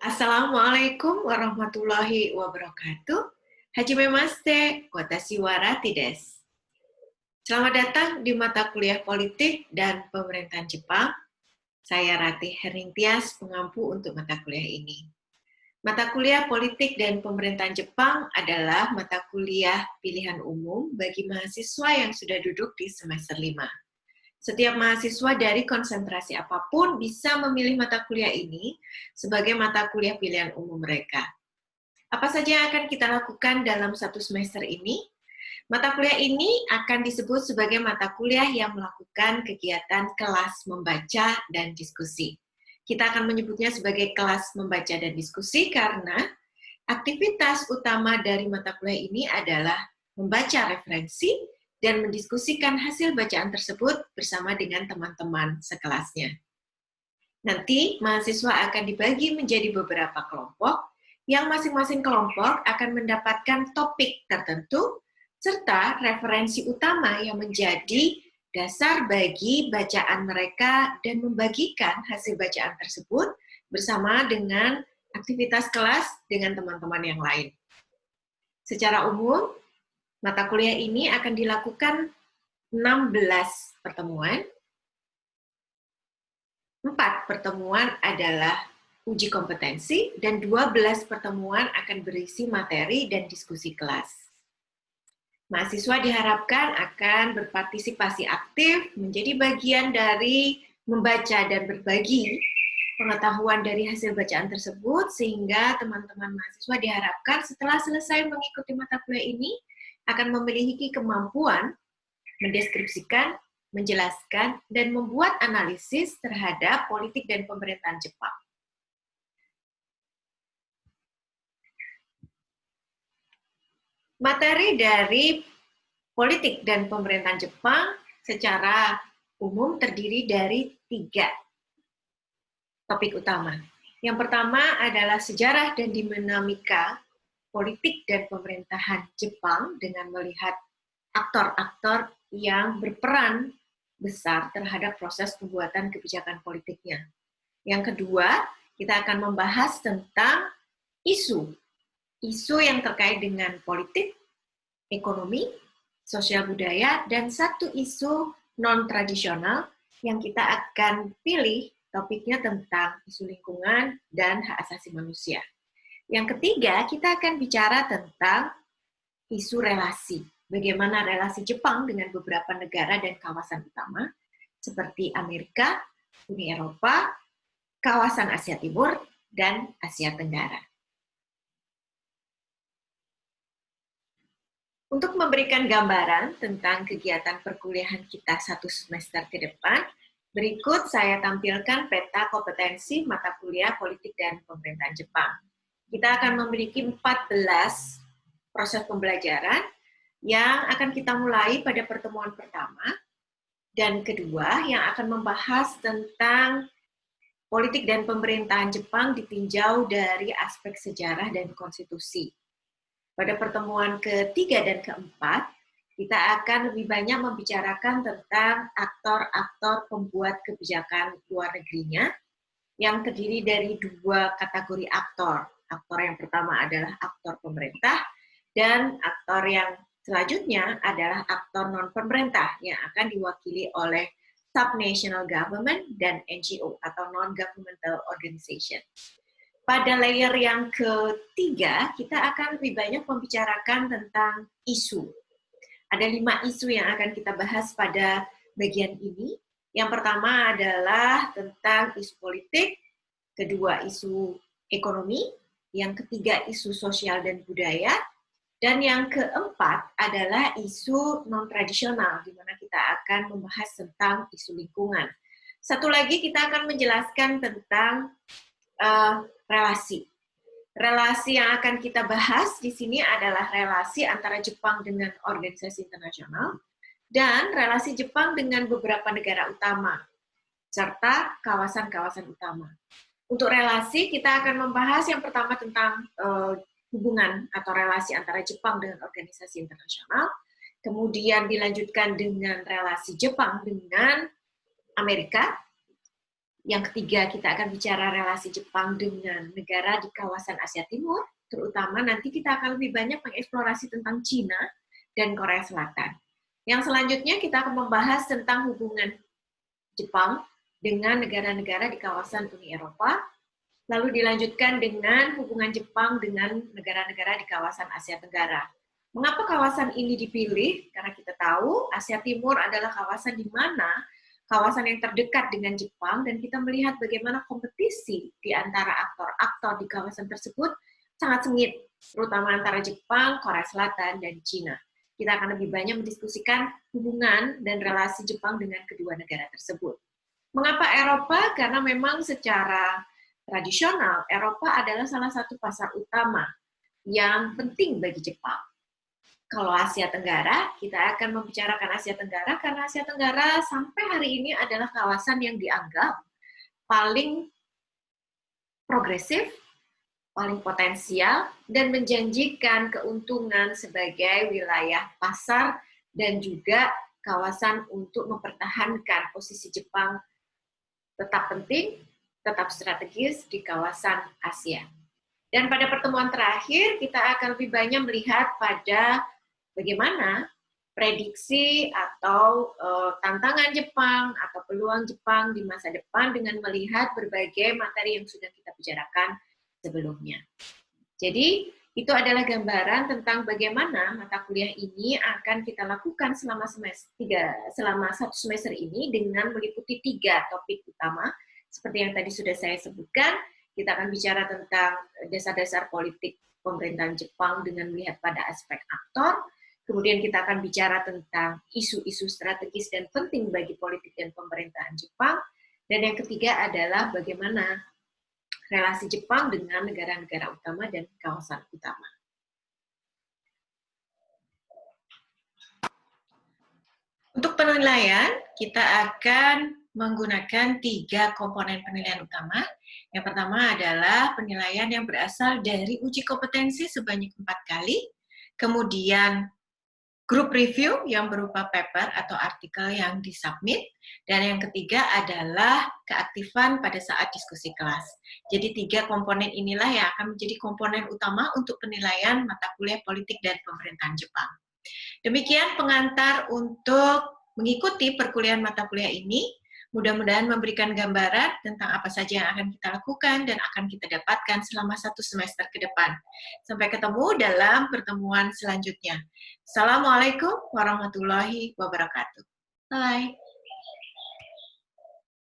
Assalamualaikum warahmatullahi wabarakatuh. Hajime Maste, watashi wa Rati desu. Selamat datang di mata kuliah politik dan pemerintahan Jepang. Saya Rati Herning-Tias, pengampu untuk mata kuliah ini. Mata kuliah politik dan pemerintahan Jepang adalah mata kuliah pilihan umum bagi mahasiswa yang sudah duduk di semester 5. Setiap mahasiswa dari konsentrasi apapun bisa memilih mata kuliah ini sebagai mata kuliah pilihan umum mereka. Apa saja yang akan kita lakukan dalam satu semester ini? Mata kuliah ini akan disebut sebagai mata kuliah yang melakukan kegiatan kelas membaca dan diskusi. Kita akan menyebutnya sebagai kelas membaca dan diskusi karena aktivitas utama dari mata kuliah ini adalah membaca referensi dan mendiskusikan hasil bacaan tersebut bersama dengan teman-teman sekelasnya. Nanti, mahasiswa akan dibagi menjadi beberapa kelompok, yang masing-masing kelompok akan mendapatkan topik tertentu, serta referensi utama yang menjadi dasar bagi bacaan mereka dan membagikan hasil bacaan tersebut bersama dengan aktivitas kelas dengan teman-teman yang lain. Secara umum, mata kuliah ini akan dilakukan 16 pertemuan. 4 pertemuan adalah uji kompetensi dan 12 pertemuan akan berisi materi dan diskusi kelas. Mahasiswa diharapkan akan berpartisipasi aktif, menjadi bagian dari membaca dan berbagi pengetahuan dari hasil bacaan tersebut, sehingga teman-teman mahasiswa diharapkan setelah selesai mengikuti mata kuliah ini, akan memiliki kemampuan mendeskripsikan, menjelaskan, dan membuat analisis terhadap politik dan pemerintahan Jepang. Materi dari politik dan pemerintahan Jepang secara umum terdiri dari 3 topik utama. Yang pertama adalah sejarah dan dinamika politik dan pemerintahan Jepang dengan melihat aktor-aktor yang berperan besar terhadap proses pembuatan kebijakan politiknya. Yang kedua, kita akan membahas tentang isu yang terkait dengan politik, ekonomi, sosial budaya, dan satu isu non-tradisional yang kita akan pilih topiknya tentang isu lingkungan dan hak asasi manusia. Yang ketiga, kita akan bicara tentang isu relasi. Bagaimana relasi Jepang dengan beberapa negara dan kawasan utama, seperti Amerika, Uni Eropa, kawasan Asia Timur, dan Asia Tenggara. Untuk memberikan gambaran tentang kegiatan perkuliahan kita satu semester ke depan, berikut saya tampilkan peta kompetensi mata kuliah politik dan pemerintahan Jepang. Kita akan memiliki 14 proses pembelajaran yang akan kita mulai pada pertemuan pertama dan kedua yang akan membahas tentang politik dan pemerintahan Jepang ditinjau dari aspek sejarah dan konstitusi. Pada pertemuan ketiga dan keempat, kita akan lebih banyak membicarakan tentang aktor-aktor pembuat kebijakan luar negerinya yang terdiri dari 2 kategori aktor. Aktor yang pertama adalah aktor pemerintah dan aktor yang selanjutnya adalah aktor non-pemerintah yang akan diwakili oleh subnational government dan NGO atau non-governmental organization. Pada layer yang ketiga, kita akan lebih banyak membicarakan tentang isu. Ada 5 isu yang akan kita bahas pada bagian ini. Yang pertama adalah tentang isu politik, kedua isu ekonomi, yang ketiga isu sosial dan budaya, dan yang keempat adalah isu non-tradisional, di mana kita akan membahas tentang isu lingkungan. Satu lagi kita akan menjelaskan tentang relasi. Relasi yang akan kita bahas di sini adalah relasi antara Jepang dengan organisasi internasional dan relasi Jepang dengan beberapa negara utama, serta kawasan-kawasan utama. Untuk relasi, kita akan membahas yang pertama tentang hubungan atau relasi antara Jepang dengan organisasi internasional, kemudian dilanjutkan dengan relasi Jepang dengan Amerika, Yang ketiga, kita akan bicara relasi Jepang dengan negara di kawasan Asia Timur, terutama nanti kita akan lebih banyak mengeksplorasi tentang Cina dan Korea Selatan. Yang selanjutnya kita akan membahas tentang hubungan Jepang dengan negara-negara di kawasan Uni Eropa, lalu dilanjutkan dengan hubungan Jepang dengan negara-negara di kawasan Asia Tenggara. Mengapa kawasan ini dipilih? Karena kita tahu Asia Timur adalah kawasan di mana kawasan yang terdekat dengan Jepang, dan kita melihat bagaimana kompetisi di antara aktor-aktor di kawasan tersebut sangat sengit, terutama antara Jepang, Korea Selatan, dan Cina. Kita akan lebih banyak mendiskusikan hubungan dan relasi Jepang dengan kedua negara tersebut. Mengapa Eropa? Karena memang secara tradisional, Eropa adalah salah satu pasar utama yang penting bagi Jepang. Kalau Asia Tenggara, kita akan membicarakan Asia Tenggara karena Asia Tenggara sampai hari ini adalah kawasan yang dianggap paling progresif, paling potensial, dan menjanjikan keuntungan sebagai wilayah pasar dan juga kawasan untuk mempertahankan posisi Jepang tetap penting, tetap strategis di kawasan Asia. Dan pada pertemuan terakhir, kita akan lebih banyak melihat pada bagaimana prediksi atau tantangan Jepang atau peluang Jepang di masa depan dengan melihat berbagai materi yang sudah kita bicarakan sebelumnya. Jadi, itu adalah gambaran tentang bagaimana mata kuliah ini akan kita lakukan selama satu semester ini dengan meliputi 3 topik utama. Seperti yang tadi sudah saya sebutkan, kita akan bicara tentang dasar-dasar politik pemerintahan Jepang dengan melihat pada aspek aktor. Kemudian kita akan bicara tentang isu-isu strategis dan penting bagi politik dan pemerintahan Jepang. Dan yang ketiga adalah bagaimana relasi Jepang dengan negara-negara utama dan kawasan utama. Untuk penilaian, kita akan menggunakan 3 komponen penilaian utama. Yang pertama adalah penilaian yang berasal dari uji kompetensi sebanyak 4 kali, kemudian group review yang berupa paper atau artikel yang disubmit, dan yang ketiga adalah keaktifan pada saat diskusi kelas. Jadi 3 komponen inilah yang akan menjadi komponen utama untuk penilaian mata kuliah politik dan pemerintahan Jepang. Demikian pengantar untuk mengikuti perkuliahan mata kuliah ini. Mudah-mudahan memberikan gambaran tentang apa saja yang akan kita lakukan dan akan kita dapatkan selama 1 semester ke depan. Sampai ketemu dalam pertemuan selanjutnya. Assalamualaikum warahmatullahi wabarakatuh. Bye.